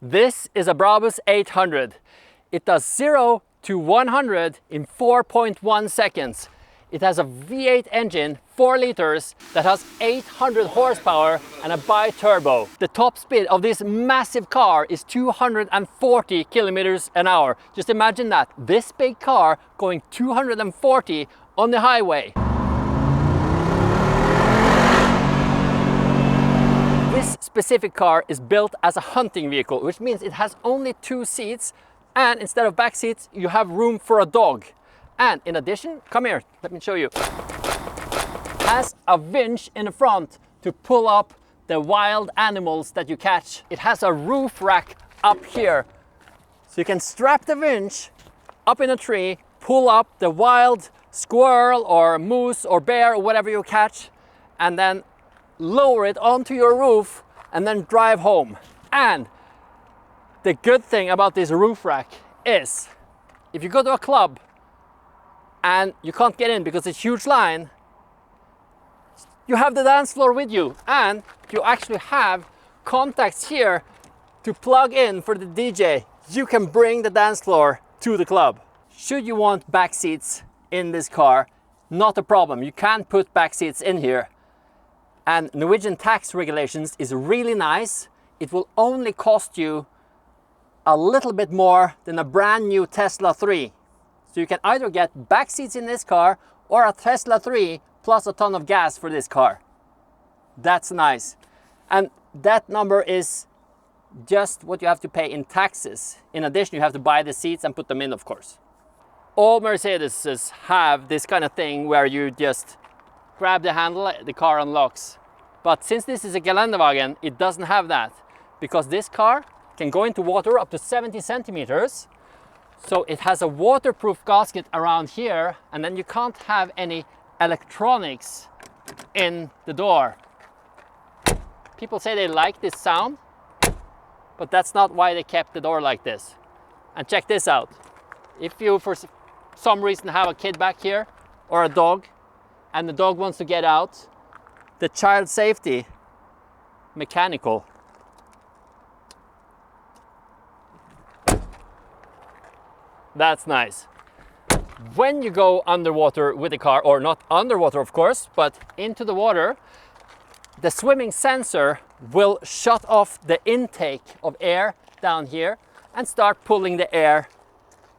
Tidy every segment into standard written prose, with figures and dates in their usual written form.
This is a Brabus 800. It does 0 to 100 in 4.1 seconds. It has a V8 engine, 4 liters, that has 800 horsepower and a bi-turbo. The top speed of this massive car is 240 kilometers an hour. Just imagine that, this big car going 240 on the highway. This specific car is built as a hunting vehicle, which means it has only 2 seats, and instead of back seats, you have room for a dog. And in addition, come here, let me show you. Has a winch in the front to pull up the wild animals that you catch. It has a roof rack up here, so you can strap the winch up in a tree, pull up the wild squirrel or moose or bear or whatever you catch, and then lower it onto your roof and then drive home. And the good thing about this roof rack is if you go to a club and you can't get in because it's a huge line, you have the dance floor with you, and you actually have contacts here to plug in for the DJ. You can bring the dance floor to the club. Should you want back seats in this car, not a problem. You can put back seats in here. And Norwegian tax regulations is really nice. It will only cost you a little bit more than a brand new Tesla 3. So you can either get back seats in this car or a Tesla 3 plus a ton of gas for this car. That's nice. And that number is just what you have to pay in taxes. In addition, you have to buy the seats and put them in, of course. All Mercedeses have this kind of thing where you just grab the handle, the car unlocks. But since this is a Geländewagen, it doesn't have that, because this car can go into water up to 70 centimeters. So it has a waterproof gasket around here, and then you can't have any electronics in the door. People say they like this sound, but that's not why they kept the door like this. And check this out. If you for some reason have a kid back here or a dog, and the dog wants to get out, the child safety, mechanical. That's nice. When you go underwater with the car, or not underwater of course, but into the water, the swimming sensor will shut off the intake of air down here and start pulling the air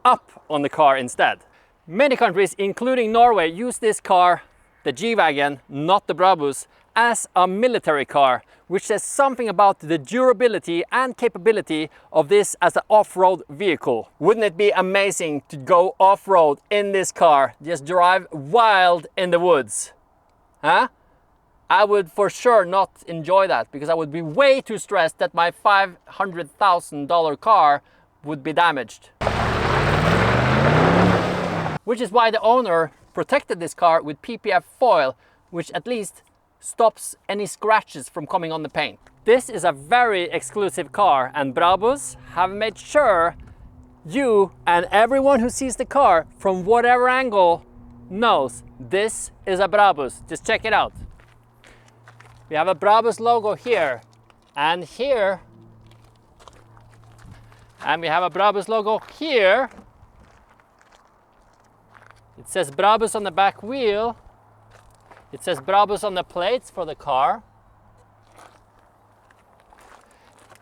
up on the car instead. Many countries, including Norway, use this car, the G-Wagon, not the Brabus, as a military car, which says something about the durability and capability of this as an off-road vehicle. Wouldn't it be amazing to go off-road in this car, just drive wild in the woods? Huh? I would for sure not enjoy that, because I would be way too stressed that my $500,000 car would be damaged. Which is why the owner protected this car with PPF foil, which at least stops any scratches from coming on the paint. This is a very exclusive car, and Brabus have made sure you and everyone who sees the car from whatever angle knows this is a Brabus. Just check it out. We have a Brabus logo here and here, and we have a Brabus logo here. It says Brabus on the back wheel. It says Brabus on the plates for the car.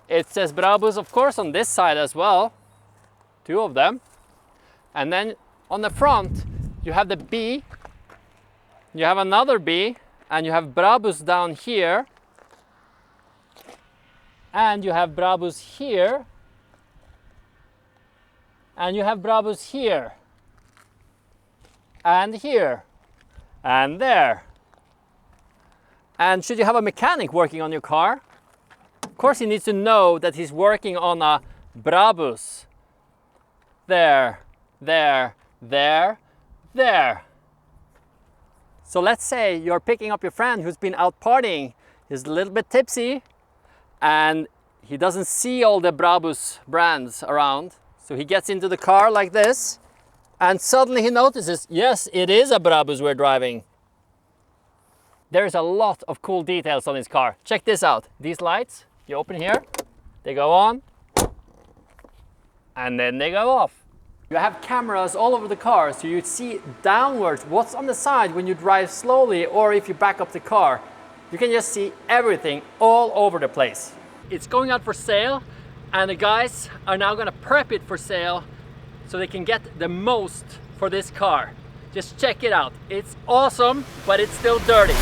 It says Brabus, of course, on this side as well. 2 of them. And then on the front, you have the B. You have another B. And you have Brabus down here. And you have Brabus here. And you have Brabus here. And here. And there. And should you have a mechanic working on your car, of course he needs to know that he's working on a Brabus. There, there, there, there. So let's say you're picking up your friend who's been out partying. He's a little bit tipsy and he doesn't see all the Brabus brands around. So he gets into the car like this, and suddenly he notices, yes, it is a Brabus we're driving. There's a lot of cool details on this car. Check this out. These lights, you open here, they go on, and then they go off. You have cameras all over the car, so you see downwards what's on the side when you drive slowly, or if you back up the car. You can just see everything all over the place. It's going out for sale, and the guys are now gonna prep it for sale so they can get the most for this car. Just check it out. It's awesome, but it's still dirty.